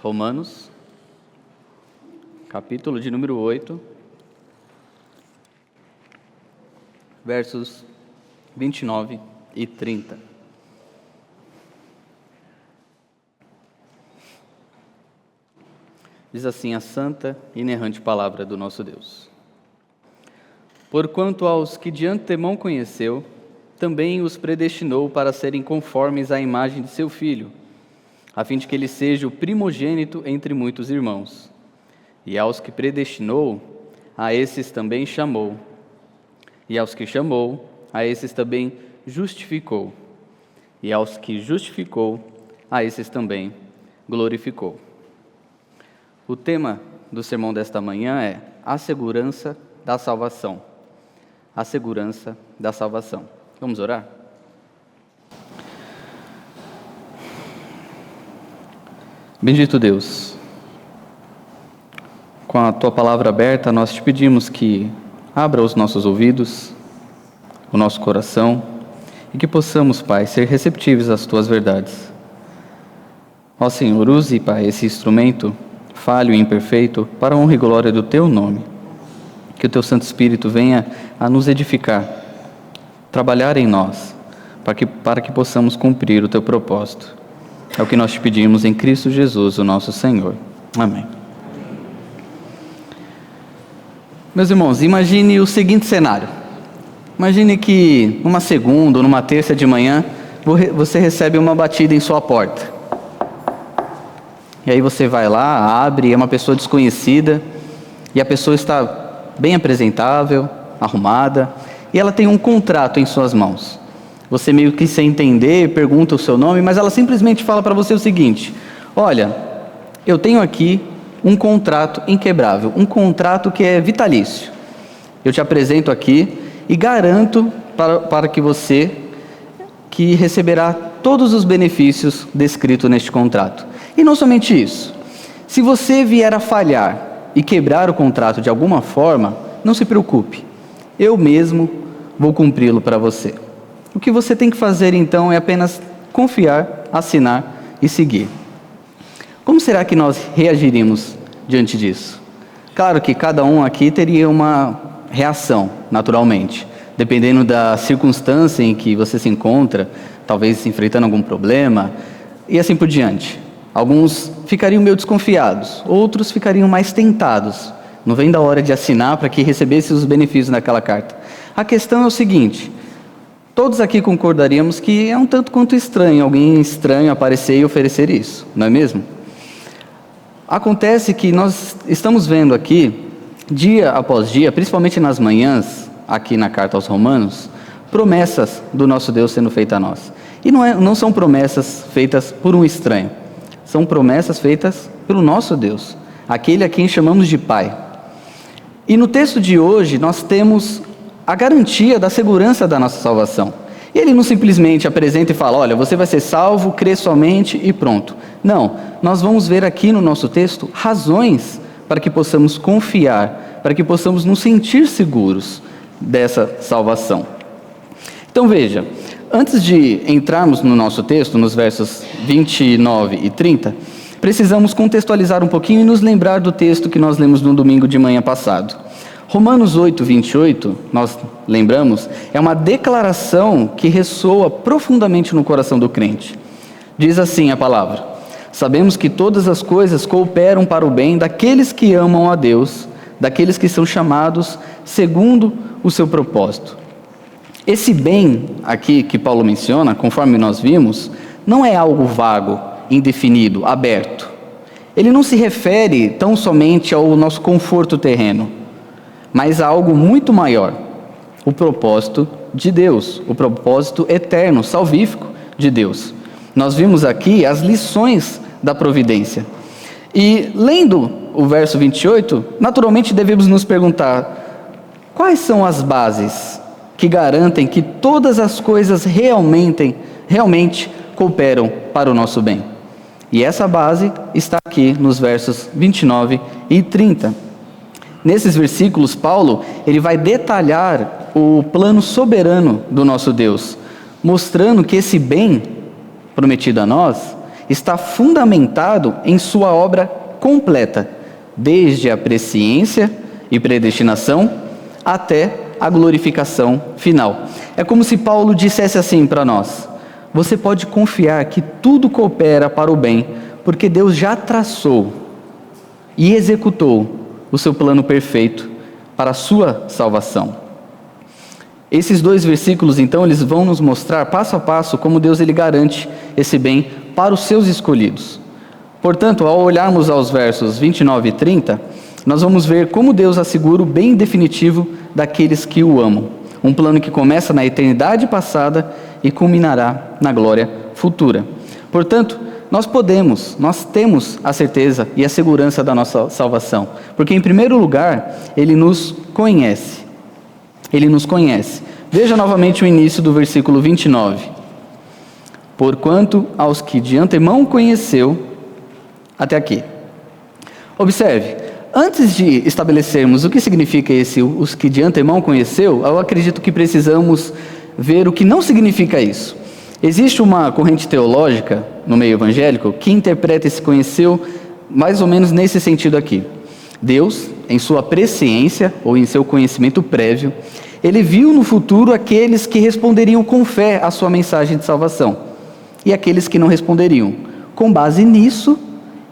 Romanos, capítulo de número 8, versos 29 e 30. Diz assim a santa e inerrante palavra do nosso Deus. Porquanto aos que de antemão conheceu, também os predestinou para serem conformes à imagem de seu Filho, a fim de que ele seja o primogênito entre muitos irmãos. E aos que predestinou, a esses também chamou. E aos que chamou, a esses também justificou. E aos que justificou, a esses também glorificou. O tema do sermão desta manhã é a segurança da salvação. A segurança da salvação. Vamos orar? Bendito Deus, com a Tua palavra aberta, nós te pedimos que abra os nossos ouvidos, o nosso coração, e que possamos, Pai, ser receptivos às Tuas verdades. Ó Senhor, use, Pai, esse instrumento falho e imperfeito para a honra e glória do Teu nome. Que o Teu Santo Espírito venha a nos edificar, trabalhar em nós, para que possamos cumprir o Teu propósito. É o que nós te pedimos em Cristo Jesus, o nosso Senhor. Amém. Meus irmãos, imagine o seguinte cenário. Imagine que numa segunda ou numa terça de manhã, você recebe uma batida em sua porta. E aí você vai lá, abre, é uma pessoa desconhecida, e a pessoa está bem apresentável, arrumada, e ela tem um contrato em suas mãos. Você meio que sem entender, pergunta o seu nome, mas ela simplesmente fala para você o seguinte: olha, eu tenho aqui um contrato inquebrável, um contrato que é vitalício. Eu te apresento aqui e garanto para que você que receberá todos os benefícios descritos neste contrato. E não somente isso, se você vier a falhar e quebrar o contrato de alguma forma, não se preocupe, eu mesmo vou cumpri-lo para você. O que você tem que fazer então é apenas confiar, assinar e seguir. Como será que nós reagiríamos diante disso? Claro que cada um aqui teria uma reação, naturalmente, dependendo da circunstância em que você se encontra, talvez enfrentando algum problema, e assim por diante. Alguns ficariam meio desconfiados, outros ficariam mais tentados. Não vem da hora de assinar para que recebesse os benefícios daquela carta. A questão é o seguinte: todos aqui concordaríamos que é um tanto quanto estranho alguém estranho aparecer e oferecer isso, não é mesmo? Acontece que nós estamos vendo aqui, dia após dia, principalmente nas manhãs, aqui na carta aos Romanos, promessas do nosso Deus sendo feitas a nós. E não são promessas feitas por um estranho, são promessas feitas pelo nosso Deus, aquele a quem chamamos de Pai. E no texto de hoje nós temos a garantia da segurança da nossa salvação. Ele não simplesmente apresenta e fala: olha, você vai ser salvo, crê somente e pronto. Não, nós vamos ver aqui no nosso texto razões para que possamos confiar, para que possamos nos sentir seguros dessa salvação. Então veja, antes de entrarmos no nosso texto, nos versos 29 e 30, precisamos contextualizar um pouquinho e nos lembrar do texto que nós lemos no domingo de manhã passado. Romanos 8, 28, nós lembramos, é uma declaração que ressoa profundamente no coração do crente. Diz assim a palavra: sabemos que todas as coisas cooperam para o bem daqueles que amam a Deus, daqueles que são chamados segundo o seu propósito. Esse bem aqui que Paulo menciona, conforme nós vimos, não é algo vago, indefinido, aberto. Ele não se refere tão somente ao nosso conforto terreno, mas a algo muito maior, o propósito de Deus, o propósito eterno, salvífico de Deus. Nós vimos aqui as lições da providência. E lendo o verso 28, naturalmente devemos nos perguntar: quais são as bases que garantem que todas as coisas realmente cooperam para o nosso bem? E essa base está aqui nos versos 29 e 30. Nesses versículos, Paulo ele vai detalhar o plano soberano do nosso Deus, mostrando que esse bem prometido a nós, está fundamentado em sua obra completa, desde a presciência e predestinação até a glorificação final. É como se Paulo dissesse assim para nós: você pode confiar que tudo coopera para o bem, porque Deus já traçou e executou o seu plano perfeito para a sua salvação. Esses 2 versículos, então, eles vão nos mostrar passo a passo como Deus ele garante esse bem para os seus escolhidos. Portanto, ao olharmos aos versos 29 e 30, nós vamos ver como Deus assegura o bem definitivo daqueles que o amam. Um plano que começa na eternidade passada e culminará na glória futura. Portanto, nós temos a certeza e a segurança da nossa salvação, porque em primeiro lugar, Ele nos conhece. Ele nos conhece. Veja novamente o início do versículo 29. Porquanto aos que de antemão conheceu, até aqui. Observe, antes de estabelecermos o que significa os que de antemão conheceu, eu acredito que precisamos ver o que não significa isso. Existe uma corrente teológica no meio evangélico que interpreta esse conheceu mais ou menos nesse sentido aqui. Deus, em sua presciência ou em seu conhecimento prévio, Ele viu no futuro aqueles que responderiam com fé à sua mensagem de salvação e aqueles que não responderiam. Com base nisso,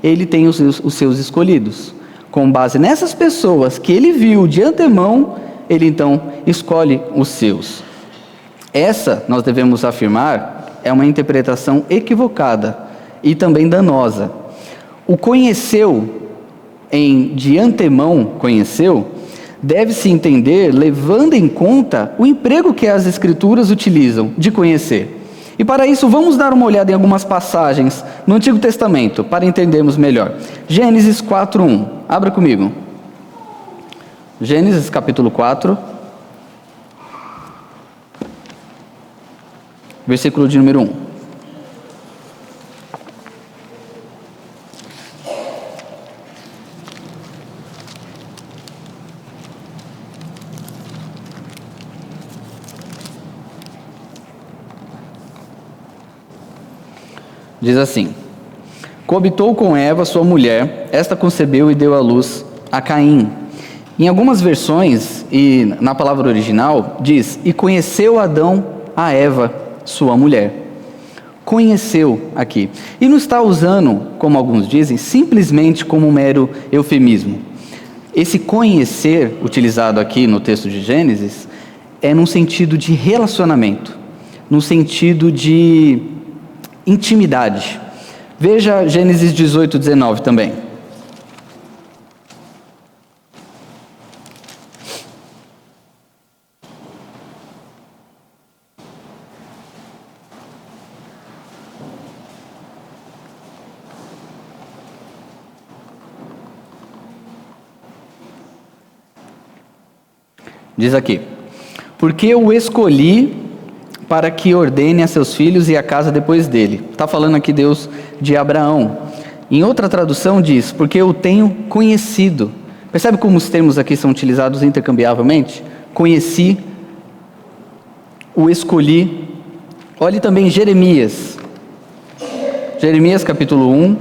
Ele tem os seus escolhidos. Com base nessas pessoas que Ele viu de antemão, Ele então escolhe os seus. Essa, nós devemos afirmar, é uma interpretação equivocada e também danosa. O conheceu, de antemão conheceu, deve-se entender levando em conta o emprego que as Escrituras utilizam de conhecer. E para isso, vamos dar uma olhada em algumas passagens no Antigo Testamento, para entendermos melhor. Gênesis 4:1. Abra comigo. Gênesis capítulo 4, versículo de número 1. Diz assim: coabitou com Eva, sua mulher, esta concebeu e deu à luz a Caim. Em algumas versões, e na palavra original, diz: e conheceu Adão a Eva, sua mulher. Conheceu aqui. E não está usando, como alguns dizem, simplesmente como um mero eufemismo. Esse conhecer, utilizado aqui no texto de Gênesis, é num sentido de relacionamento, num sentido de intimidade. Veja Gênesis 18:19 também. Diz aqui: porque eu o escolhi para que ordene a seus filhos e a casa depois dele. Está falando aqui Deus de Abraão. Em outra tradução diz: porque eu o tenho conhecido. Percebe como os termos aqui são utilizados intercambiavelmente? Conheci, o escolhi. Olhe também Jeremias. Jeremias capítulo 1.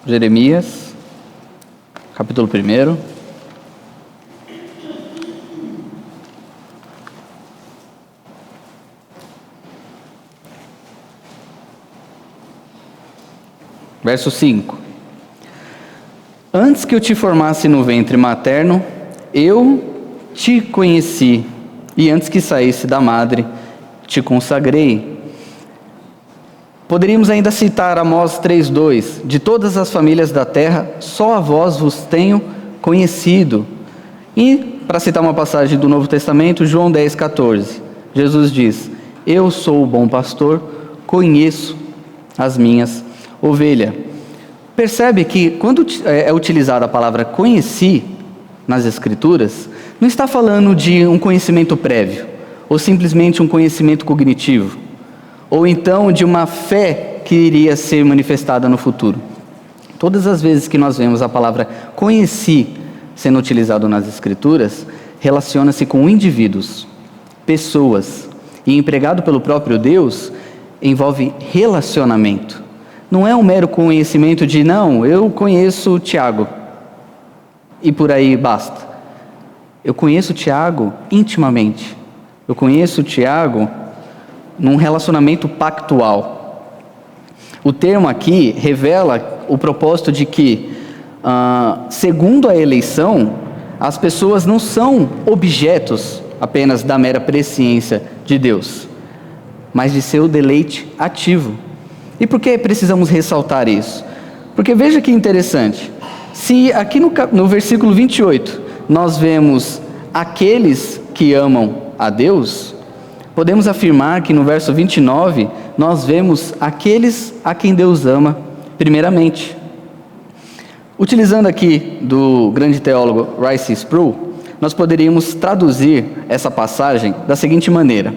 Jeremias, capítulo 1. Verso 5. Antes que eu te formasse no ventre materno, eu te conheci, e antes que saísse da madre, te consagrei. Poderíamos ainda citar Amós 3:2, de todas as famílias da terra, só a vós vos tenho conhecido. E, para citar uma passagem do Novo Testamento, João 10:14, Jesus diz: eu sou o bom pastor, conheço as minhas ovelhas. Percebe que quando é utilizada a palavra conheci nas Escrituras, não está falando de um conhecimento prévio, ou simplesmente um conhecimento cognitivo, ou então de uma fé que iria ser manifestada no futuro. Todas as vezes que nós vemos a palavra conheci sendo utilizado nas Escrituras, relaciona-se com indivíduos. pessoas. E empregado pelo próprio Deus, envolve relacionamento. Não é um mero conhecimento de, não, eu conheço o Tiago e por aí basta. Eu conheço o Tiago intimamente. Eu conheço o Tiago num relacionamento pactual. O termo aqui revela o propósito de que, segundo a eleição, as pessoas não são objetos apenas da mera presciência de Deus, mas de seu deleite ativo. E por que precisamos ressaltar isso? Porque veja que interessante, se aqui no versículo 28 nós vemos aqueles que amam a Deus, podemos afirmar que no verso 29 nós vemos aqueles a quem Deus ama primeiramente. Utilizando aqui do grande teólogo Rice Sproul, nós poderíamos traduzir essa passagem da seguinte maneira: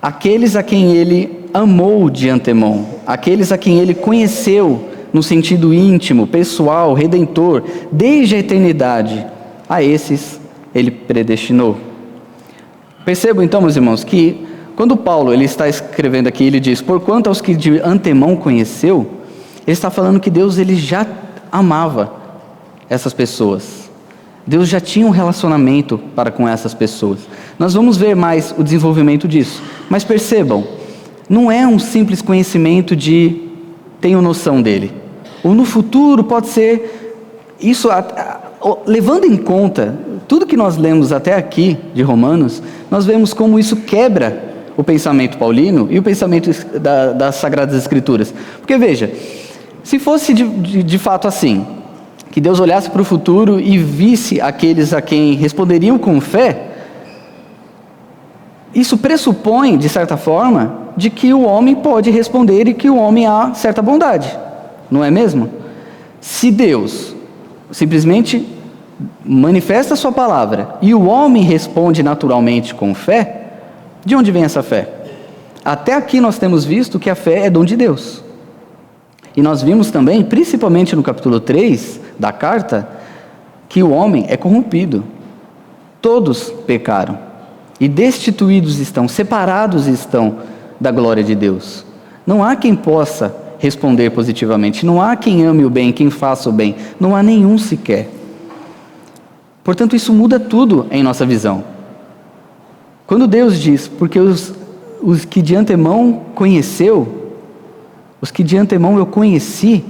aqueles a quem ele amou de antemão, aqueles a quem ele conheceu no sentido íntimo, pessoal, redentor, desde a eternidade, a esses ele predestinou. Percebam então, meus irmãos, que quando Paulo ele está escrevendo aqui, ele diz, porquanto aos que de antemão conheceu, ele está falando que Deus ele já amava essas pessoas. Deus já tinha um relacionamento para com essas pessoas. Nós vamos ver mais o desenvolvimento disso. Mas percebam, não é um simples conhecimento de tenho noção dele. Ou no futuro pode ser isso, levando em conta tudo que nós lemos até aqui de Romanos, nós vemos como isso quebra o pensamento paulino e o pensamento das Sagradas Escrituras. Porque veja, se fosse de fato assim, que Deus olhasse para o futuro e visse aqueles a quem responderiam com fé, isso pressupõe, de certa forma, de que o homem pode responder e que o homem há certa bondade, não é mesmo? Se Deus simplesmente manifesta a sua palavra e o homem responde naturalmente com fé, de onde vem essa fé? Até aqui nós temos visto que a fé é dom de Deus. E nós vimos também, principalmente no capítulo 3 da carta, que o homem é corrompido. Todos pecaram. E destituídos estão, separados estão da glória de Deus. Não há quem possa responder positivamente. Não há quem ame o bem, quem faça o bem. Não há nenhum sequer. Portanto, isso muda tudo em nossa visão. Quando Deus diz, porque os que de antemão conheceu, os que de antemão eu conheci,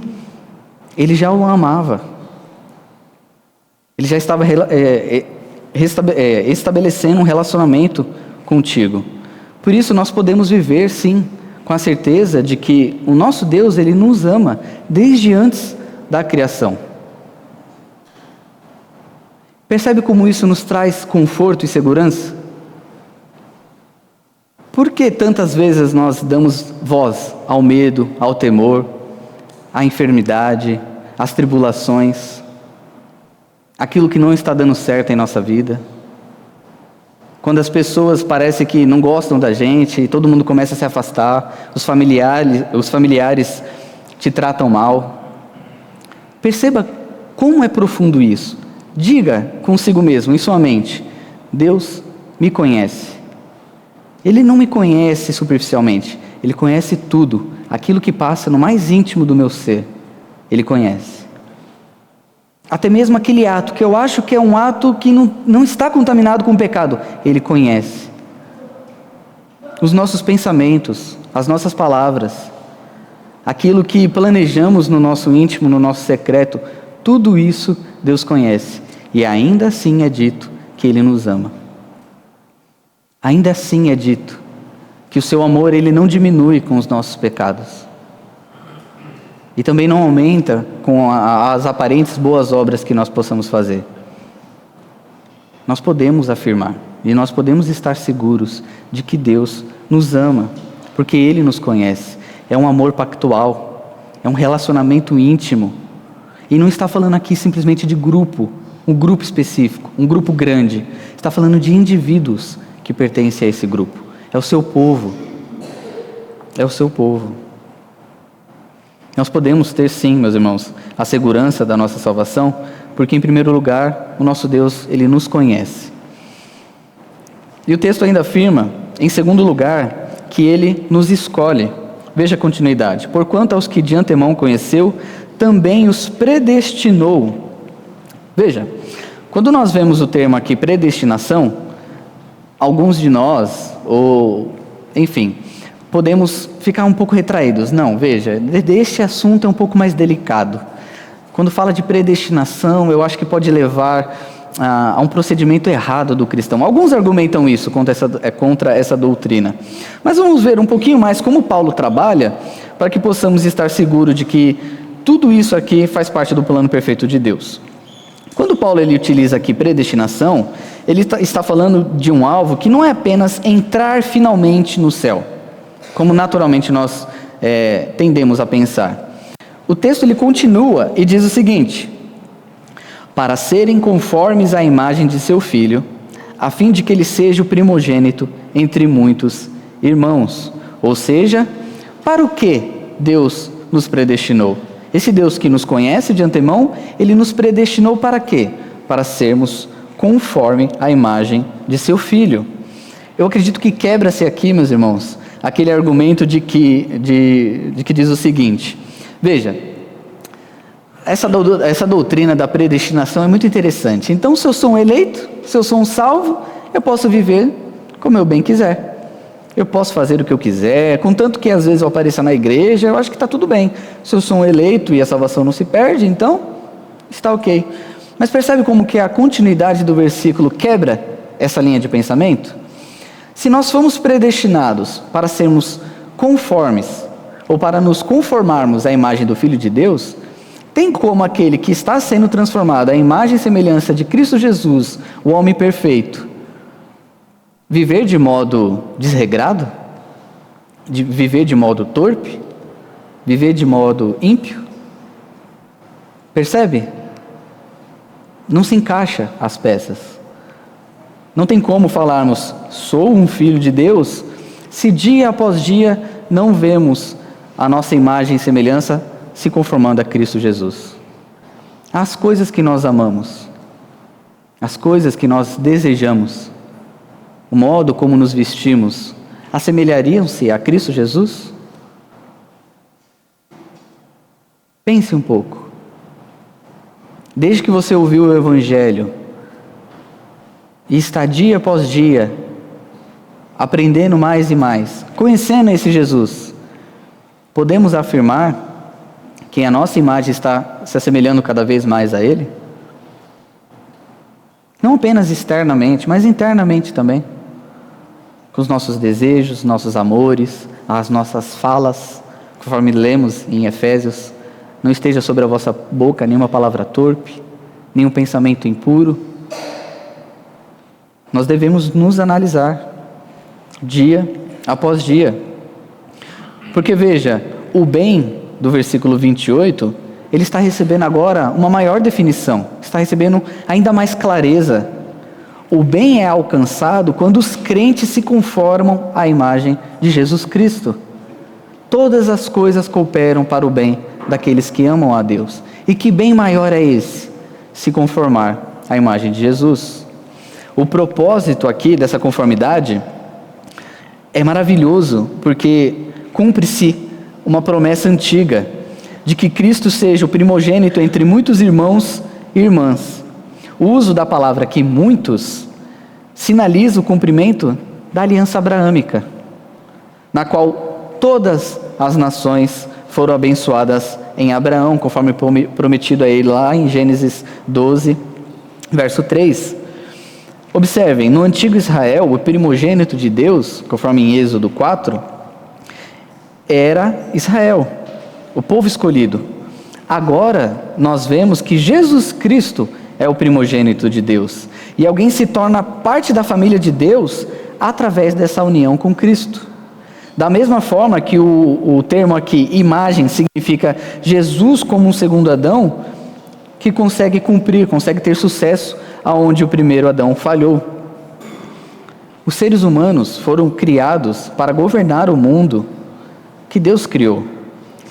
ele já o amava. Ele já estava estabelecendo um relacionamento contigo. Por isso nós podemos viver, sim, com a certeza de que o nosso Deus, ele nos ama desde antes da criação. Percebe como isso nos traz conforto e segurança? Por que tantas vezes nós damos voz ao medo, ao temor, à enfermidade, às tribulações, aquilo que não está dando certo em nossa vida? Quando as pessoas parecem que não gostam da gente, e todo mundo começa a se afastar, os familiares te tratam mal. Perceba como é profundo isso. Diga consigo mesmo, em sua mente, Deus me conhece. Ele não me conhece superficialmente, Ele conhece tudo, aquilo que passa no mais íntimo do meu ser, Ele conhece. Até mesmo aquele ato que eu acho que é um ato que não está contaminado com o pecado, Ele conhece. Os nossos pensamentos, as nossas palavras, aquilo que planejamos no nosso íntimo, no nosso secreto, tudo isso Deus conhece. E ainda assim é dito que Ele nos ama. Ainda assim é dito que o seu amor ele não diminui com os nossos pecados. E também não aumenta com as aparentes boas obras que nós possamos fazer. Nós podemos afirmar e nós podemos estar seguros de que Deus nos ama, porque Ele nos conhece. É um amor pactual, é um relacionamento íntimo. E não está falando aqui simplesmente de grupo, um grupo específico, um grupo grande. Está falando de indivíduos que pertencem a esse grupo. É o seu povo. É o seu povo. Nós podemos ter sim, meus irmãos, a segurança da nossa salvação, porque em primeiro lugar, o nosso Deus, Ele nos conhece. E o texto ainda afirma, em segundo lugar, que ele nos escolhe. Veja a continuidade. Porquanto aos que de antemão conheceu, também os predestinou. Veja, quando nós vemos o termo aqui, predestinação, alguns de nós, ou enfim, podemos ficar um pouco retraídos. Não, veja, este assunto é um pouco mais delicado. Quando fala de predestinação, eu acho que pode levar a um procedimento errado do cristão. Alguns argumentam isso contra essa doutrina. Mas vamos ver um pouquinho mais como Paulo trabalha, para que possamos estar seguros de que tudo isso aqui faz parte do plano perfeito de Deus. Quando Paulo ele utiliza aqui predestinação, ele está falando de um alvo que não é apenas entrar finalmente no céu, como naturalmente nós tendemos a pensar. O texto ele continua e diz o seguinte: para serem conformes à imagem de seu filho, a fim de que ele seja o primogênito entre muitos irmãos. Ou seja, para o que Deus nos predestinou? Esse Deus que nos conhece de antemão, ele nos predestinou para quê? Para sermos conforme à imagem de seu filho. Eu acredito que quebra-se aqui, meus irmãos, aquele argumento de que diz o seguinte: veja, essa doutrina da predestinação é muito interessante. Então, se eu sou um eleito, se eu sou um salvo, eu posso viver como eu bem quiser. Eu posso fazer o que eu quiser, contanto que às vezes eu apareça na igreja, eu acho que está tudo bem. Se eu sou um eleito e a salvação não se perde, então está ok. Mas percebe como que a continuidade do versículo quebra essa linha de pensamento? Se nós fomos predestinados para sermos conformes, ou para nos conformarmos à imagem do Filho de Deus, tem como aquele que está sendo transformado à imagem e semelhança de Cristo Jesus, o homem perfeito, viver de modo desregrado? Viver de modo torpe? Viver de modo ímpio? Percebe? Não se encaixa as peças. Não tem como falarmos, sou um filho de Deus, se dia após dia não vemos a nossa imagem e semelhança se conformando a Cristo Jesus. As coisas que nós amamos, as coisas que nós desejamos, o modo como nos vestimos, assemelhariam-se a Cristo Jesus? Pense um pouco. Desde que você ouviu o Evangelho e está dia após dia aprendendo mais e mais, conhecendo esse Jesus, podemos afirmar que a nossa imagem está se assemelhando cada vez mais a Ele? Não apenas externamente, mas internamente também. Com os nossos desejos, nossos amores, as nossas falas, conforme lemos em Efésios, não esteja sobre a vossa boca nenhuma palavra torpe, nenhum pensamento impuro. Nós devemos nos analisar, dia após dia. Porque veja, o bem do versículo 28, ele está recebendo agora uma maior definição, está recebendo ainda mais clareza. O bem é alcançado quando os crentes se conformam à imagem de Jesus Cristo. Todas as coisas cooperam para o bem daqueles que amam a Deus. E que bem maior é esse? Se conformar à imagem de Jesus. O propósito aqui dessa conformidade é maravilhoso, porque cumpre-se uma promessa antiga, de que Cristo seja o primogênito entre muitos irmãos e irmãs. O uso da palavra aqui, muitos, sinaliza o cumprimento da aliança abraâmica, na qual todas as nações foram abençoadas em Abraão, conforme prometido a ele lá em Gênesis 12, verso 3. Observem, no antigo Israel, o primogênito de Deus, conforme em Êxodo 4, era Israel, o povo escolhido. Agora nós vemos que Jesus Cristo é o primogênito de Deus, e alguém se torna parte da família de Deus através dessa união com Cristo. Da mesma forma que o termo aqui, imagem, significa Jesus como um segundo Adão, que consegue cumprir, consegue ter sucesso aonde o primeiro Adão falhou. Os seres humanos foram criados para governar o mundo que Deus criou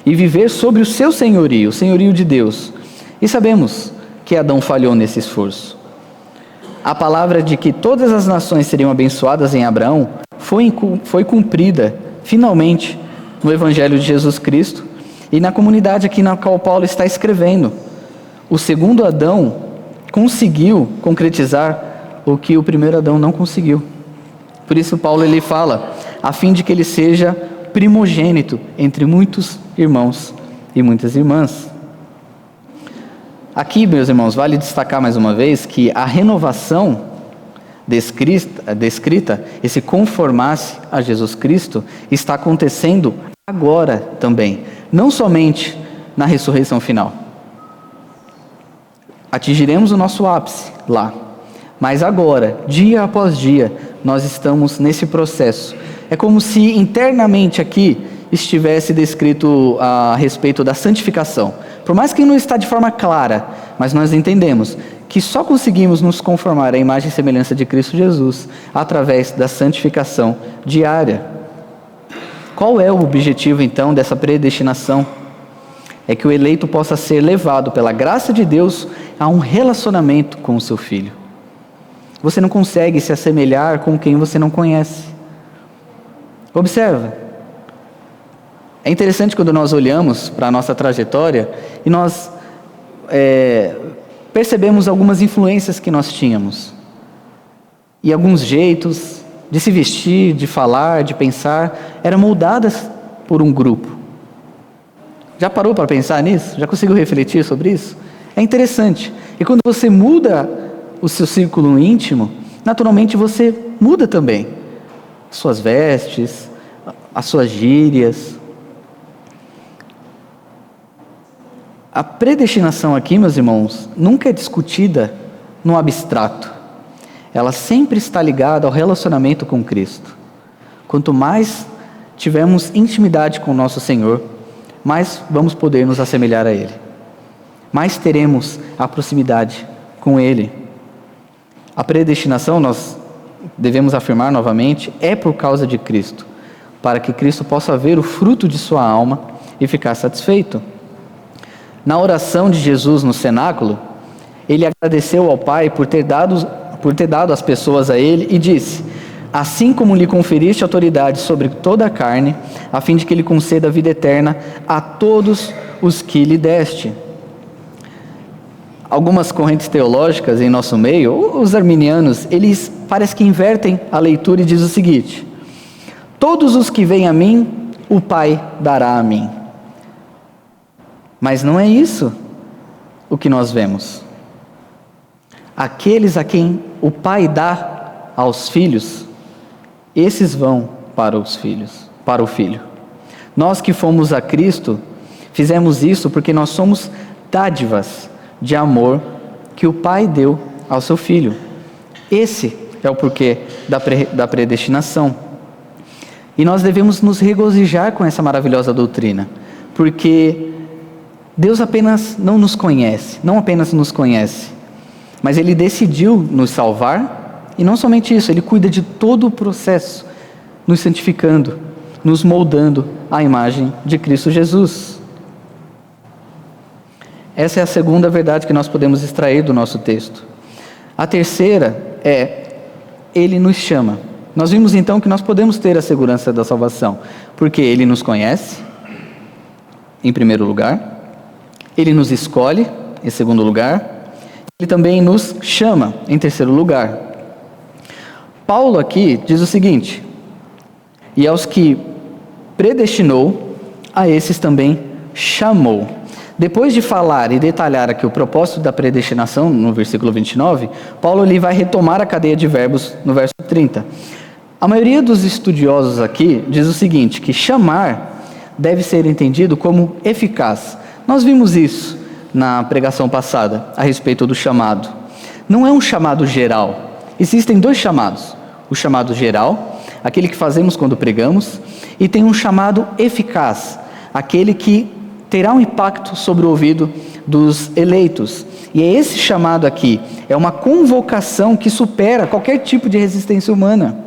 e viver sobre o seu senhorio, o senhorio de Deus. E sabemos que Adão falhou nesse esforço. a palavra de que todas as nações seriam abençoadas em Abraão foi cumprida, finalmente, no Evangelho de Jesus Cristo e na comunidade aqui na qual Paulo está escrevendo. O segundo Adão conseguiu concretizar o que o primeiro Adão não conseguiu. Por isso Paulo ele fala, a fim de que ele seja primogênito entre muitos irmãos e muitas irmãs. Aqui, meus irmãos, vale destacar mais uma vez que a renovação descrita, esse conformar-se a Jesus Cristo, está acontecendo agora também, não somente na ressurreição final. Atingiremos o nosso ápice lá, mas agora, dia após dia, nós estamos nesse processo. É como se internamente aqui estivesse descrito a respeito da santificação. Por mais que não está de forma clara, mas nós entendemos que só conseguimos nos conformar à imagem e semelhança de Cristo Jesus através da santificação diária. Qual é o objetivo então dessa predestinação? É que o eleito possa ser levado pela graça de Deus a um relacionamento com o seu filho. Você não consegue se assemelhar com quem você não conhece. Observa. É interessante quando nós olhamos para a nossa trajetória e nós percebemos algumas influências que nós tínhamos. E alguns jeitos de se vestir, de falar, de pensar, eram moldadas por um grupo. Já parou para pensar nisso? Já conseguiu refletir sobre isso? É interessante. E quando você muda o seu círculo íntimo, naturalmente você muda também. Suas vestes, as suas gírias. A predestinação aqui, meus irmãos, nunca é discutida no abstrato. Ela sempre está ligada ao relacionamento com Cristo. Quanto mais tivermos intimidade com o nosso Senhor, mais vamos poder nos assemelhar a Ele. Mais teremos a proximidade com Ele. A predestinação, nós devemos afirmar novamente, é por causa de Cristo, para que Cristo possa ver o fruto de sua alma e ficar satisfeito. Na oração de Jesus no cenáculo, ele agradeceu ao Pai por ter dado as pessoas a ele e disse: assim como lhe conferiste autoridade sobre toda a carne, a fim de que ele conceda a vida eterna a todos os que lhe deste. Algumas correntes teológicas em nosso meio, os arminianos, eles parece que invertem a leitura e diz o seguinte: todos os que vêm a mim, o Pai dará a mim. Mas não é isso o que nós vemos. Aqueles a quem o Pai dá aos filhos, esses vão para os filhos, para o Filho. Nós que fomos a Cristo, fizemos isso porque nós somos dádivas de amor que o Pai deu ao seu Filho. Esse é o porquê da predestinação. E nós devemos nos regozijar com essa maravilhosa doutrina, porque Deus apenas não apenas nos conhece, mas Ele decidiu nos salvar, e não somente isso, Ele cuida de todo o processo, nos santificando, nos moldando à imagem de Cristo Jesus. Essa é a segunda verdade que nós podemos extrair do nosso texto. A terceira é, Ele nos chama. Nós vimos então que nós podemos ter a segurança da salvação, porque Ele nos conhece, em primeiro lugar, Ele nos escolhe, em segundo lugar, Ele também nos chama, em terceiro lugar. Paulo aqui diz o seguinte: e aos que predestinou, a esses também chamou. Depois de falar e detalhar aqui o propósito da predestinação, no versículo 29, Paulo ali vai retomar a cadeia de verbos no verso 30. A maioria dos estudiosos aqui diz o seguinte, que chamar deve ser entendido como eficaz. Nós vimos isso na pregação passada, a respeito do chamado. Não é um chamado geral. Existem dois chamados. O chamado geral, aquele que fazemos quando pregamos, e tem um chamado eficaz, aquele que terá um impacto sobre o ouvido dos eleitos. E é esse chamado aqui, é uma convocação que supera qualquer tipo de resistência humana,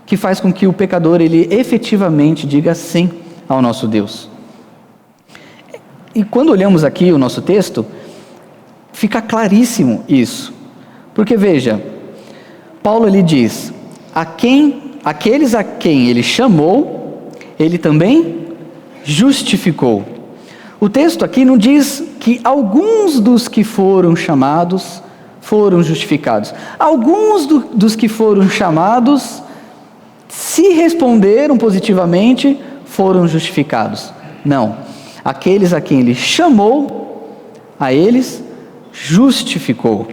que faz com que o pecador, ele efetivamente diga sim ao nosso Deus. E quando olhamos aqui o nosso texto, fica claríssimo isso. Porque veja, Paulo ele diz, aqueles a quem ele chamou, ele também justificou. O texto aqui não diz que alguns dos que foram chamados foram justificados. Alguns dos que foram chamados, se responderam positivamente, foram justificados. Não. Aqueles a quem ele chamou, a eles justificou.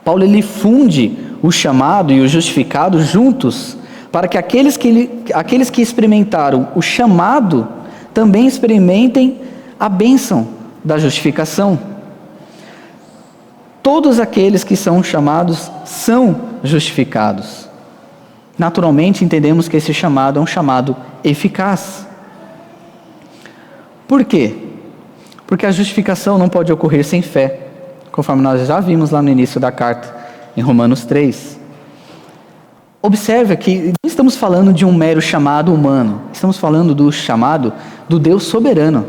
Paulo ele funde o chamado e o justificado juntos, para que aqueles que experimentaram o chamado também experimentem a bênção da justificação. Todos aqueles que são chamados são justificados. Naturalmente entendemos que esse chamado é um chamado eficaz. Por quê? Porque a justificação não pode ocorrer sem fé, conforme nós já vimos lá no início da carta, em Romanos 3. Observe que não estamos falando de um mero chamado humano, estamos falando do chamado do Deus soberano.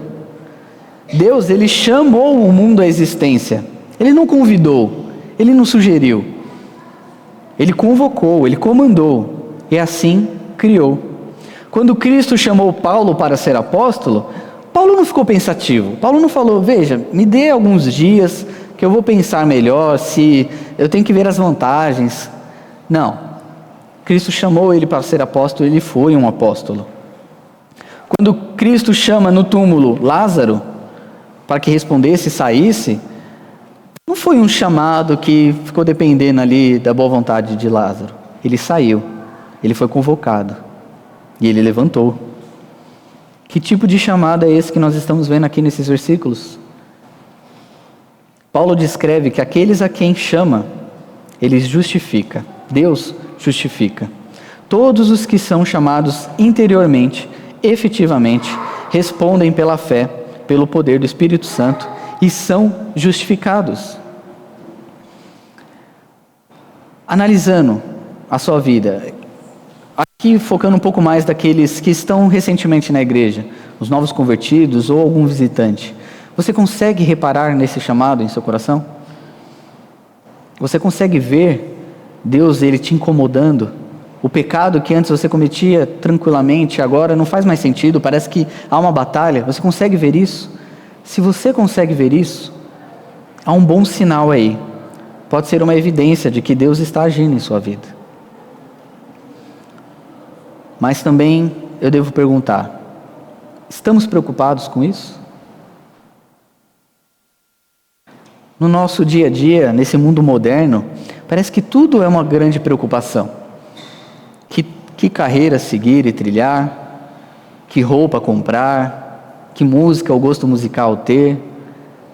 Deus, ele chamou o mundo à existência, ele não convidou, ele não sugeriu, ele convocou, ele comandou, e assim criou. Quando Cristo chamou Paulo para ser apóstolo, Paulo não ficou pensativo, Paulo não falou, veja, me dê alguns dias que eu vou pensar melhor, se eu tenho que ver as vantagens. Não. Cristo chamou ele para ser apóstolo, ele foi um apóstolo. Quando Cristo chama no túmulo Lázaro, para que respondesse e saísse, não foi um chamado que ficou dependendo ali da boa vontade de Lázaro. Ele saiu, ele foi convocado, e ele levantou. Que tipo de chamado é esse que nós estamos vendo aqui nesses versículos? Paulo descreve que aqueles a quem chama, ele justifica. Deus justifica. Todos os que são chamados interiormente, efetivamente, respondem pela fé, pelo poder do Espírito Santo e são justificados. Analisando a sua vida, aqui focando um pouco mais daqueles que estão recentemente na igreja, os novos convertidos ou algum visitante, você consegue reparar nesse chamado em seu coração? Você consegue ver Deus ele te incomodando? O pecado que antes você cometia tranquilamente, agora não faz mais sentido, parece que há uma batalha. Você consegue ver isso? Se você consegue ver isso, há um bom sinal aí. Pode ser uma evidência de que Deus está agindo em sua vida. Mas também eu devo perguntar, estamos preocupados com isso? No nosso dia a dia, nesse mundo moderno, parece que tudo é uma grande preocupação. Que carreira seguir e trilhar, que roupa comprar, que música ou gosto musical ter.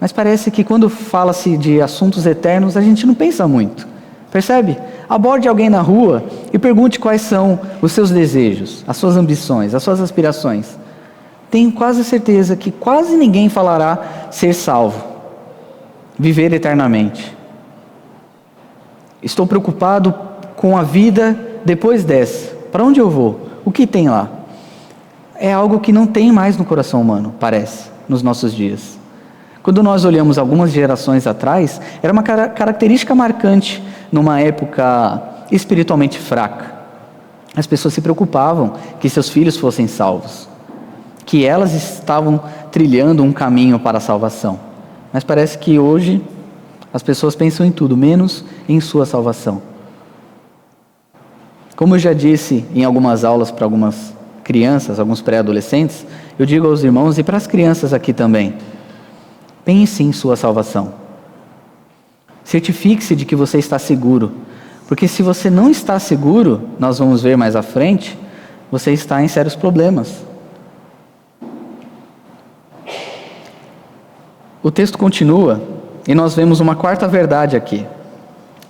Mas parece que quando fala-se de assuntos eternos, a gente não pensa muito. Percebe? Aborde alguém na rua e pergunte quais são os seus desejos, as suas ambições, as suas aspirações. Tenho quase certeza que quase ninguém falará ser salvo, viver eternamente. Estou preocupado com a vida depois dessa. Para onde eu vou? O que tem lá? É algo que não tem mais no coração humano, parece, nos nossos dias. Quando nós olhamos algumas gerações atrás, era uma característica marcante numa época espiritualmente fraca. As pessoas se preocupavam que seus filhos fossem salvos, que elas estavam trilhando um caminho para a salvação. Mas parece que hoje as pessoas pensam em tudo, menos em sua salvação. Como eu já disse em algumas aulas para algumas crianças, alguns pré-adolescentes, eu digo aos irmãos e para as crianças aqui também, pense em sua salvação. Certifique-se de que você está seguro, porque se você não está seguro, nós vamos ver mais à frente, você está em sérios problemas. O texto continua e nós vemos uma quarta verdade aqui.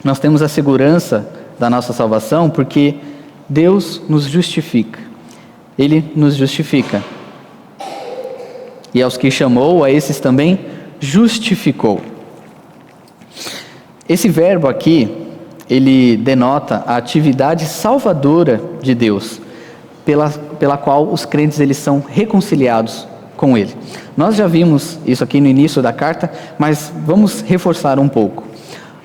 Nós temos a segurança da nossa salvação porque Deus nos justifica. Ele nos justifica. E aos que chamou, a esses também justificou. Esse verbo aqui, ele denota a atividade salvadora de Deus, pela qual os crentes eles são reconciliados com Ele. Nós já vimos isso aqui no início da carta, mas vamos reforçar um pouco.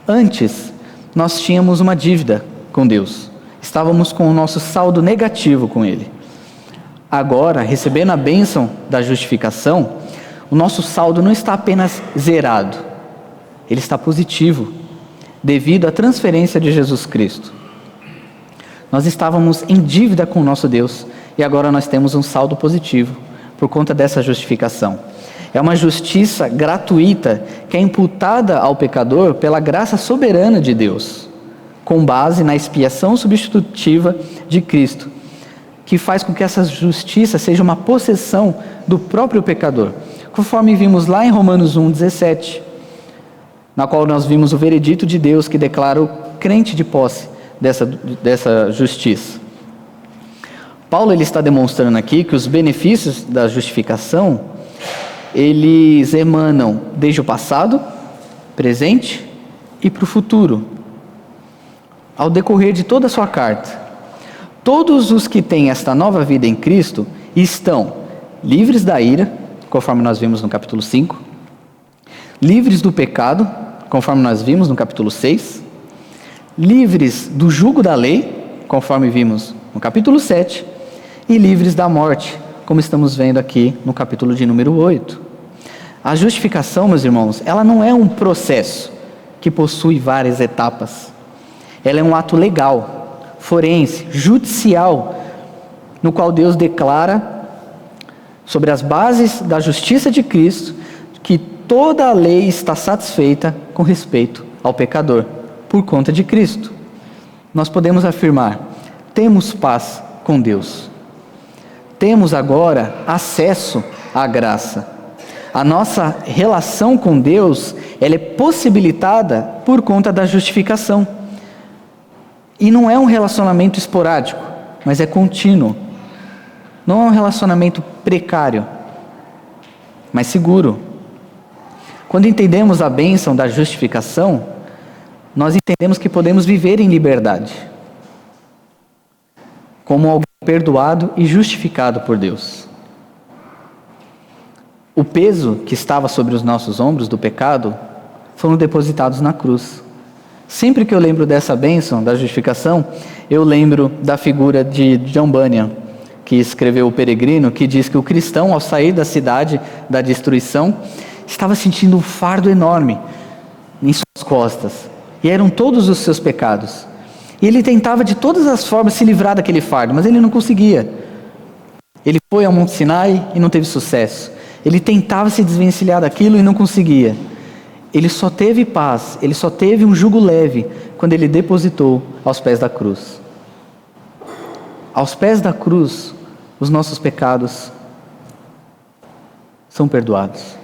Antes, nós tínhamos uma dívida com Deus. Estávamos com o nosso saldo negativo com Ele. Agora, recebendo a bênção da justificação, o nosso saldo não está apenas zerado. Ele está positivo, devido à transferência de Jesus Cristo. Nós estávamos em dívida com o nosso Deus, e agora nós temos um saldo positivo, por conta dessa justificação. É uma justiça gratuita, que é imputada ao pecador pela graça soberana de Deus, com base na expiação substitutiva de Cristo, que faz com que essa justiça seja uma possessão do próprio pecador, conforme vimos lá em Romanos 1,17, na qual nós vimos o veredito de Deus que declara o crente de posse dessa justiça. Paulo ele está demonstrando aqui que os benefícios da justificação, eles emanam desde o passado, presente e para o futuro. Ao decorrer de toda a sua carta, todos os que têm esta nova vida em Cristo estão livres da ira, conforme nós vimos no capítulo 5, livres do pecado, conforme nós vimos no capítulo 6, livres do jugo da lei, conforme vimos no capítulo 7, e livres da morte, como estamos vendo aqui no capítulo de número 8. A justificação, meus irmãos, ela não é um processo que possui várias etapas. Ela é um ato legal, forense, judicial, no qual Deus declara, sobre as bases da justiça de Cristo, que toda a lei está satisfeita com respeito ao pecador, por conta de Cristo. Nós podemos afirmar, temos paz com Deus. Temos agora acesso à graça. A nossa relação com Deus, ela é possibilitada por conta da justificação. E não é um relacionamento esporádico, mas é contínuo. Não é um relacionamento precário, mas seguro. Quando entendemos a bênção da justificação, nós entendemos que podemos viver em liberdade, como alguém perdoado e justificado por Deus. O peso que estava sobre os nossos ombros do pecado foram depositados na cruz. Sempre que eu lembro dessa bênção, da justificação, eu lembro da figura de John Bunyan, que escreveu O Peregrino, que diz que o cristão, ao sair da cidade da destruição, estava sentindo um fardo enorme em suas costas, e eram todos os seus pecados. E ele tentava de todas as formas se livrar daquele fardo, mas ele não conseguia. Ele foi ao Monte Sinai e não teve sucesso. Ele tentava se desvencilhar daquilo e não conseguia. Ele só teve paz, ele só teve um jugo leve quando ele depositou aos pés da cruz. Aos pés da cruz, os nossos pecados são perdoados.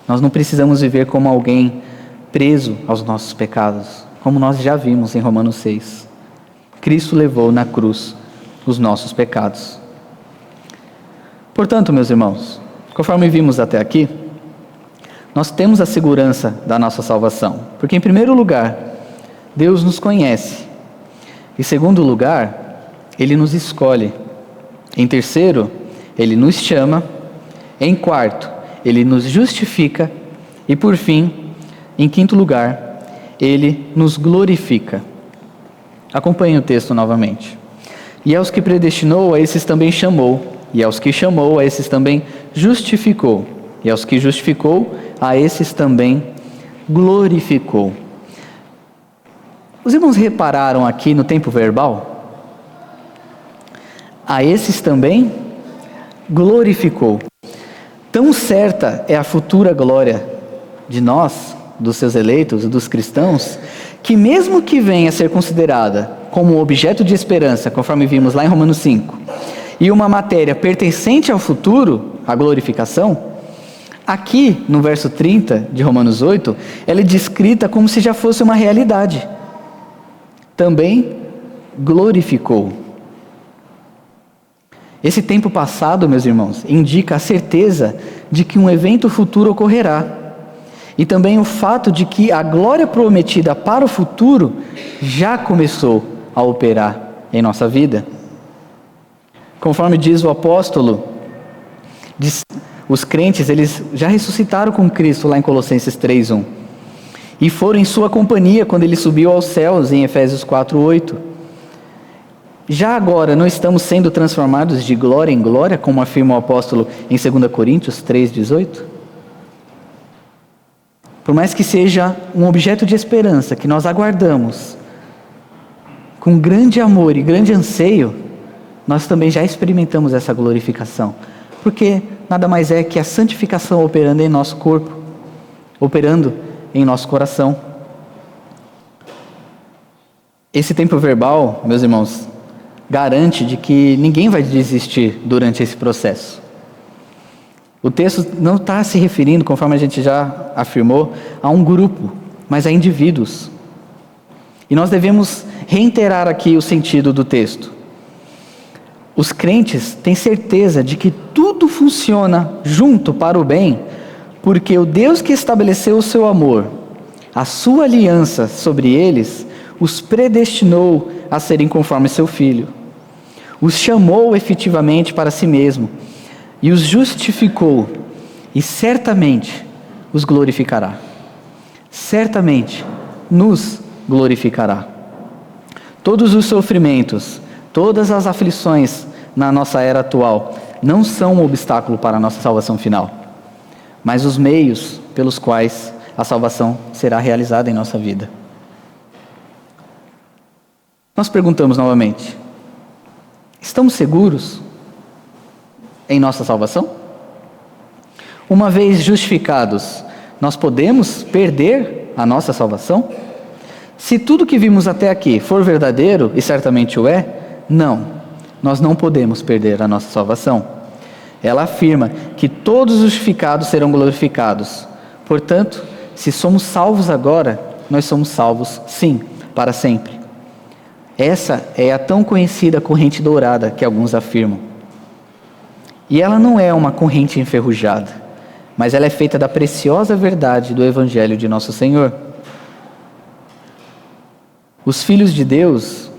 Nós não precisamos viver como alguém preso aos nossos pecados, como nós já vimos em Romanos 6. Cristo levou na cruz os nossos pecados. Portanto, meus irmãos, conforme vimos até aqui, nós temos a segurança da nossa salvação, porque em primeiro lugar, Deus nos conhece. Em segundo lugar, Ele nos escolhe. Em terceiro, Ele nos chama. Em quarto, Ele nos justifica. E por fim, em quinto lugar, Ele nos glorifica. Acompanhe o texto novamente. E aos que predestinou, a esses também chamou. E aos que chamou, a esses também justificou. E aos que justificou, a esses também glorificou. Os irmãos repararam aqui no tempo verbal? A esses também glorificou. Tão certa é a futura glória de nós, dos seus eleitos, dos cristãos, que mesmo que venha a ser considerada como objeto de esperança, conforme vimos lá em Romanos 5, e uma matéria pertencente ao futuro, a glorificação, aqui no verso 30 de Romanos 8, ela é descrita como se já fosse uma realidade. Também glorificou. Esse tempo passado, meus irmãos, indica a certeza de que um evento futuro ocorrerá. E também o fato de que a glória prometida para o futuro já começou a operar em nossa vida. Conforme diz o apóstolo, os crentes, eles já ressuscitaram com Cristo lá em Colossenses 3:1. e foram em sua companhia quando ele subiu aos céus, em Efésios 4:8. Já agora não estamos sendo transformados de glória em glória, como afirma o apóstolo em 2 Coríntios 3:18? Por mais que seja um objeto de esperança que nós aguardamos com grande amor e grande anseio, nós também já experimentamos essa glorificação, porque nada mais é que a santificação operando em nosso corpo, operando em nosso coração. Esse tempo verbal, meus irmãos, garante de que ninguém vai desistir durante esse processo. O texto não está se referindo, conforme a gente já afirmou, a um grupo, mas a indivíduos. E nós devemos reiterar aqui o sentido do texto. Os crentes têm certeza de que tudo funciona junto para o bem, porque o Deus que estabeleceu o seu amor, a sua aliança sobre eles, os predestinou a serem conforme seu Filho. Os chamou efetivamente para si mesmo e os justificou, e certamente os glorificará. Certamente nos glorificará. Todos os sofrimentos, todas as aflições na nossa era atual não são um obstáculo para a nossa salvação final, mas os meios pelos quais a salvação será realizada em nossa vida. Nós perguntamos novamente: estamos seguros em nossa salvação? Uma vez justificados, nós podemos perder a nossa salvação? Se tudo que vimos até aqui for verdadeiro, e certamente o é, não, nós não podemos perder a nossa salvação. Ela afirma que todos os justificados serão glorificados. Portanto, se somos salvos agora, nós somos salvos, sim, para sempre. Essa é a tão conhecida corrente dourada que alguns afirmam. E ela não é uma corrente enferrujada, mas ela é feita da preciosa verdade do Evangelho de nosso Senhor. Os filhos de Deus,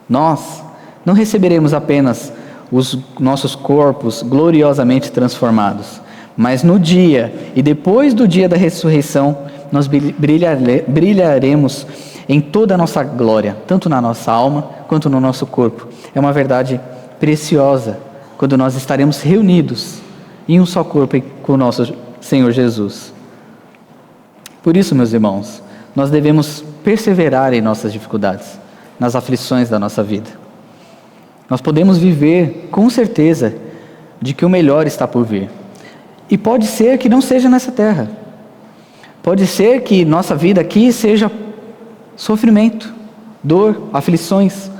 nós, não receberemos apenas os nossos corpos gloriosamente transformados, mas no dia e depois do dia da ressurreição, nós brilharemos em toda a nossa glória, tanto na nossa alma quanto no nosso corpo. É uma verdade preciosa quando nós estaremos reunidos em um só corpo com o nosso Senhor Jesus. Por isso, meus irmãos, nós devemos perseverar em nossas dificuldades, nas aflições da nossa vida. Nós podemos viver com certeza de que o melhor está por vir. E pode ser que não seja nessa terra. Pode ser que nossa vida aqui seja sofrimento, dor, aflições.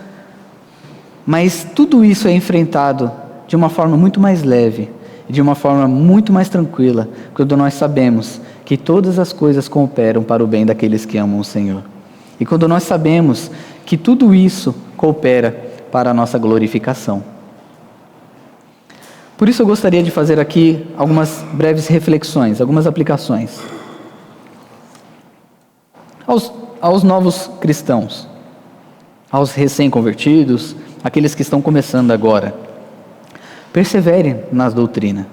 Mas tudo isso é enfrentado de uma forma muito mais leve, de uma forma muito mais tranquila, quando nós sabemos que todas as coisas cooperam para o bem daqueles que amam o Senhor. E quando nós sabemos que tudo isso coopera para a nossa glorificação. Por isso eu gostaria de fazer aqui algumas breves reflexões, algumas aplicações. Aos novos cristãos, aos recém-convertidos, aqueles que estão começando agora, persevere na doutrina.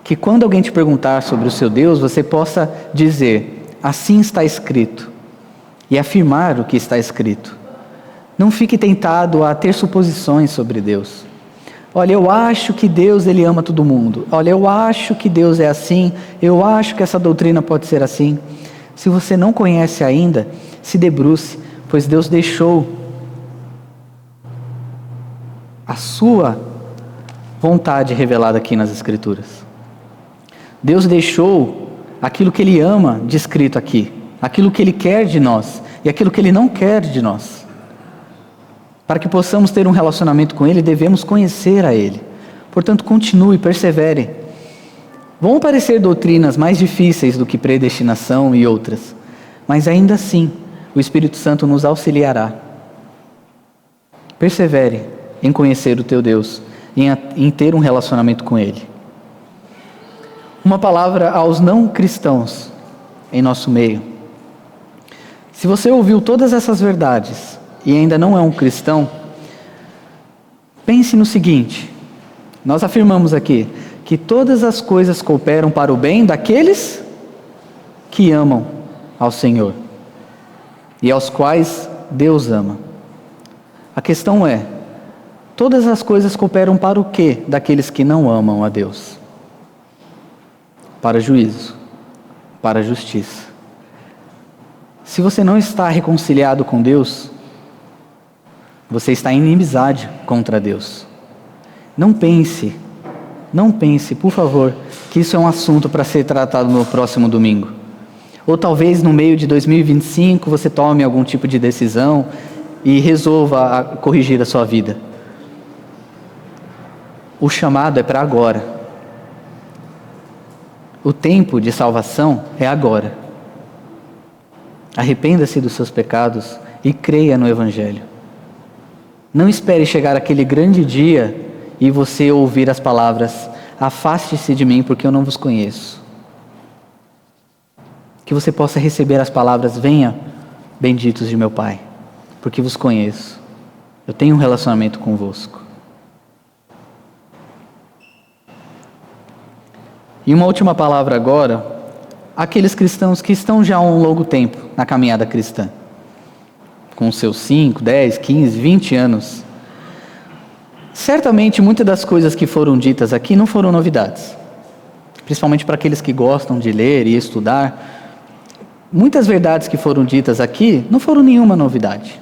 Que quando alguém te perguntar sobre o seu Deus, você possa dizer: assim está escrito, e afirmar o que está escrito. Não fique tentado a ter suposições sobre Deus. Olha, eu acho que Deus, Ele ama todo mundo. Olha, eu acho que Deus é assim. Eu acho que essa doutrina pode ser assim. Se você não conhece ainda, se debruce, pois Deus deixou a sua vontade revelada aqui nas Escrituras. Deus deixou aquilo que Ele ama descrito aqui, aquilo que Ele quer de nós e aquilo que Ele não quer de nós. Para que possamos ter um relacionamento com Ele, devemos conhecer a Ele. Portanto, continue, persevere. Vão aparecer doutrinas mais difíceis do que predestinação e outras, mas ainda assim, o Espírito Santo nos auxiliará. Persevere em conhecer o teu Deus, em ter um relacionamento com Ele. Uma palavra aos não cristãos em nosso meio. Se você ouviu todas essas verdades e ainda não é um cristão, pense no seguinte: nós afirmamos aqui que todas as coisas cooperam para o bem daqueles que amam ao Senhor e aos quais Deus ama. A questão é, todas as coisas cooperam para o quê daqueles que não amam a Deus? Para juízo, para justiça. Se você não está reconciliado com Deus, você está em inimizade contra Deus. Não pense, por favor, que isso é um assunto para ser tratado no próximo domingo. Ou talvez no meio de 2025 você tome algum tipo de decisão e resolva corrigir a sua vida. O chamado é para agora. O tempo de salvação é agora. Arrependa-se dos seus pecados e creia no Evangelho. Não espere chegar aquele grande dia e você ouvir as palavras: afaste-se de mim porque eu não vos conheço. Que você possa receber as palavras: venha, benditos de meu Pai, porque vos conheço. Eu tenho um relacionamento convosco. E uma última palavra agora, aqueles cristãos que estão já há um longo tempo na caminhada cristã, com seus 5, 10, 15, 20 anos. Certamente muitas das coisas que foram ditas aqui não foram novidades, principalmente para aqueles que gostam de ler e estudar. Muitas verdades que foram ditas aqui não foram nenhuma novidade.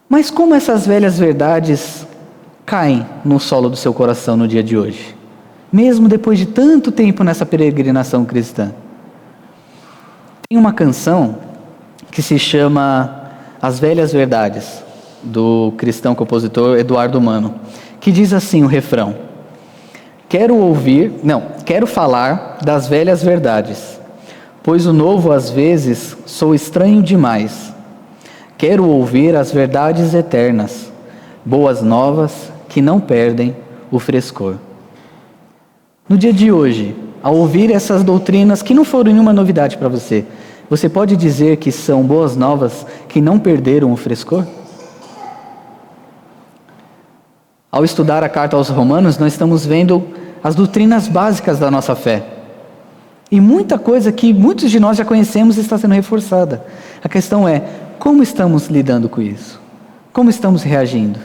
Mas como essas velhas verdades caem no solo do seu coração no dia de hoje? Mesmo depois de tanto tempo nessa peregrinação cristã. Tem uma canção que se chama As Velhas Verdades, do cristão compositor Eduardo Mano, que diz assim o refrão: quero falar das velhas verdades, pois o novo às vezes sou estranho demais. Quero ouvir as verdades eternas, boas novas que não perdem o frescor. No dia de hoje, ao ouvir essas doutrinas que não foram nenhuma novidade para você, você pode dizer que são boas novas que não perderam o frescor? Ao estudar a carta aos Romanos, nós estamos vendo as doutrinas básicas da nossa fé. E muita coisa que muitos de nós já conhecemos está sendo reforçada. A questão é, como estamos lidando com isso? Como estamos reagindo?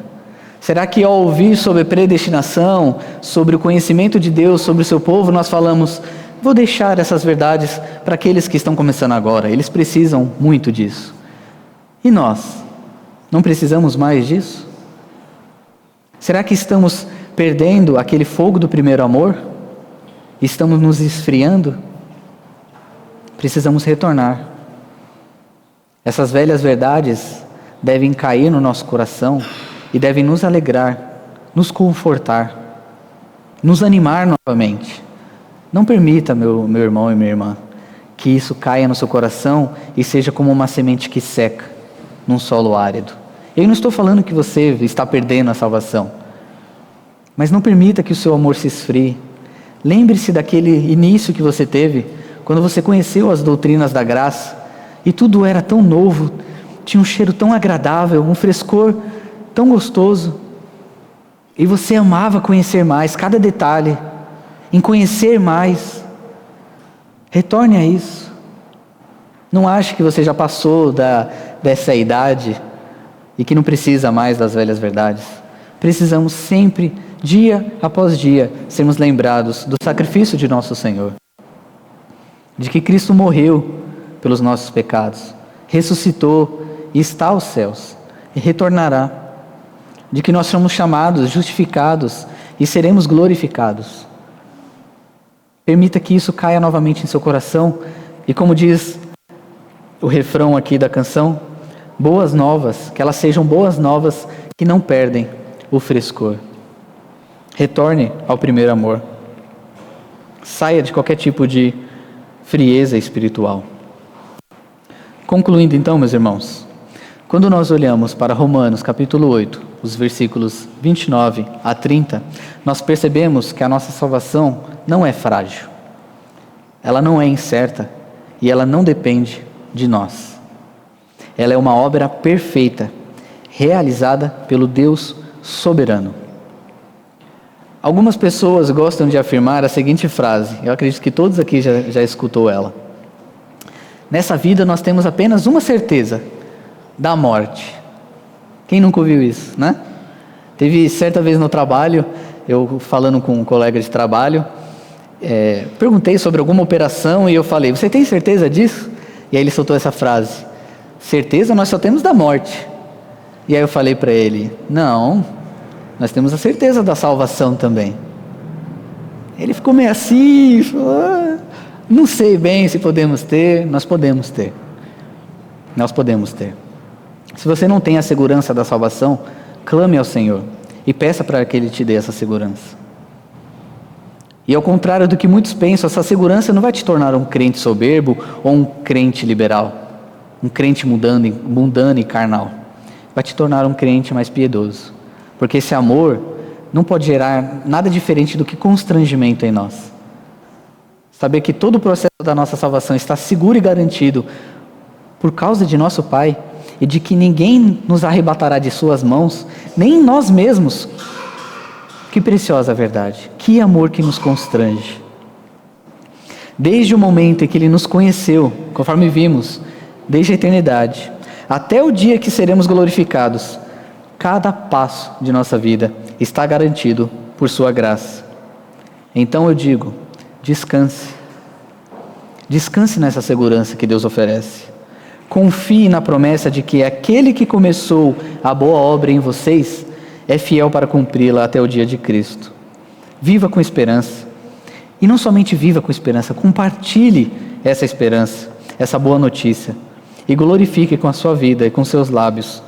Será que ao ouvir sobre predestinação, sobre o conhecimento de Deus, sobre o seu povo, nós falamos: vou deixar essas verdades para aqueles que estão começando agora, eles precisam muito disso. E nós? Não precisamos mais disso? Será que estamos perdendo aquele fogo do primeiro amor? Estamos nos esfriando? Precisamos retornar. Essas velhas verdades devem cair no nosso coração e devem nos alegrar, nos confortar, nos animar novamente. Não permita, meu irmão e minha irmã, que isso caia no seu coração e seja como uma semente que seca num solo árido. Eu não estou falando que você está perdendo a salvação, mas não permita que o seu amor se esfrie. Lembre-se daquele início que você teve, quando você conheceu as doutrinas da graça, e tudo era tão novo, tinha um cheiro tão agradável, um frescor tão gostoso, e você amava conhecer mais, cada detalhe, em conhecer mais. Retorne a isso. Não ache que você já passou dessa idade e que não precisa mais das velhas verdades. Precisamos sempre, dia após dia, sermos lembrados do sacrifício de nosso Senhor, de que Cristo morreu pelos nossos pecados, ressuscitou e está aos céus e retornará, de que nós somos chamados, justificados e seremos glorificados. Permita que isso caia novamente em seu coração e, como diz o refrão aqui da canção, boas novas, que elas sejam boas novas que não perdem o frescor. Retorne ao primeiro amor. Saia de qualquer tipo de frieza espiritual. Concluindo então, meus irmãos, quando nós olhamos para Romanos capítulo 8, os versículos 29 a 30, nós percebemos que a nossa salvação não é frágil, ela não é incerta e ela não depende de nós. Ela é uma obra perfeita, realizada pelo Deus soberano. Algumas pessoas gostam de afirmar a seguinte frase, eu acredito que todos aqui já escutou ela: Nessa vida nós temos apenas uma certeza, da morte. Quem nunca ouviu isso, né? Teve certa vez no trabalho, eu falando com um colega de trabalho, perguntei sobre alguma operação e eu falei, você tem certeza disso? E aí ele soltou essa frase, certeza nós só temos da morte. E aí eu falei para ele, não, nós temos a certeza da salvação também. Ele ficou meio assim, falou, não sei bem se podemos ter. Nós podemos ter. Nós podemos ter. Se você não tem a segurança da salvação, clame ao Senhor e peça para que Ele te dê essa segurança. E ao contrário do que muitos pensam, essa segurança não vai te tornar um crente soberbo ou um crente liberal, um crente mundano e carnal. Vai te tornar um crente mais piedoso, porque esse amor não pode gerar nada diferente do que constrangimento em nós. Saber que todo o processo da nossa salvação está seguro e garantido por causa de nosso Pai e de que ninguém nos arrebatará de suas mãos, nem nós mesmos. Que preciosa verdade, que amor que nos constrange. Desde o momento em que Ele nos conheceu, conforme vimos, desde a eternidade, até o dia que seremos glorificados, cada passo de nossa vida está garantido por sua graça. Então eu digo, descanse. Descanse nessa segurança que Deus oferece. Confie na promessa de que aquele que começou a boa obra em vocês é fiel para cumpri-la até o dia de Cristo. Viva com esperança. E não somente viva com esperança, compartilhe essa esperança, essa boa notícia. E glorifique com a sua vida e com seus lábios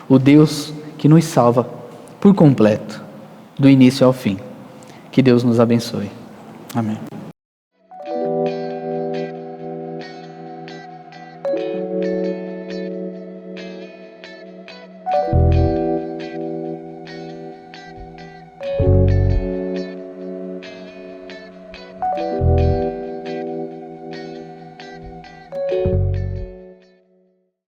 o Deus que nos salva por completo, do início ao fim. Que Deus nos abençoe. Amém.